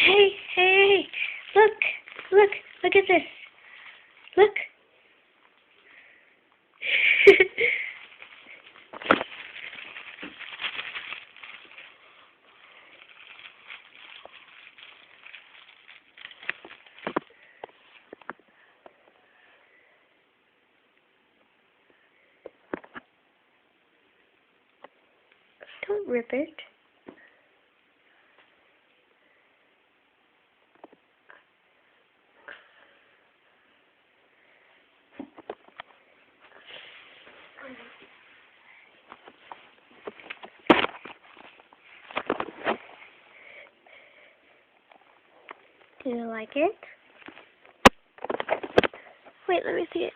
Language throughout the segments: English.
Hey, hey, look, look, look at this. Look. Don't rip it. Do you like it? Wait, let me see it.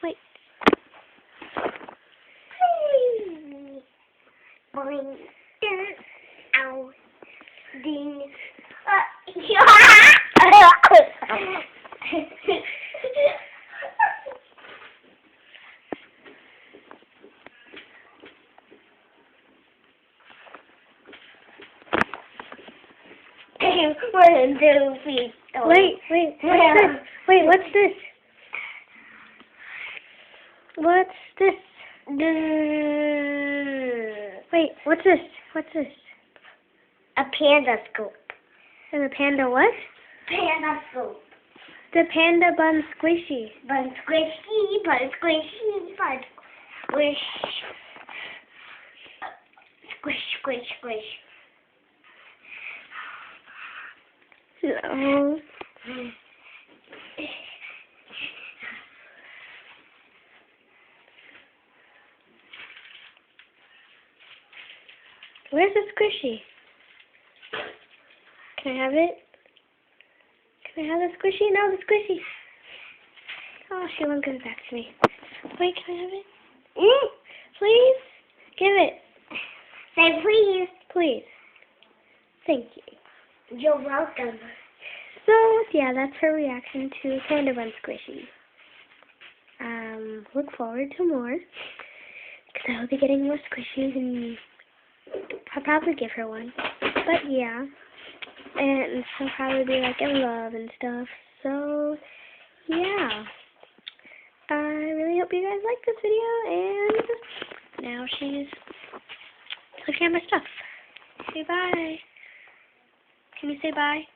Wait. Boing. Ow. Ding. One, 2, 3. Wait, what's this? Wait, what's this? What's this? Wait, what's this? What's this? A panda scoop. And the panda what? Panda scoop. The panda bun squishy. Bun squishy, bun squishy, bun squish. Squish, squish, squish. No. Where's the squishy? Can I have it? Can I have the squishy? No, the squishy. Oh, she won't give it back to me. Wait, can I have it? Please? Give it. Say please. Please. Thank you. You're welcome. So, yeah, that's her reaction to Panda Bun Squishy. Look forward to more, because I will be getting more squishies, and I'll probably give her one. But, yeah, and she'll probably be, like, in love and stuff. So, yeah. I really hope you guys like this video, and now she's looking at my stuff. Say bye. Can you say bye?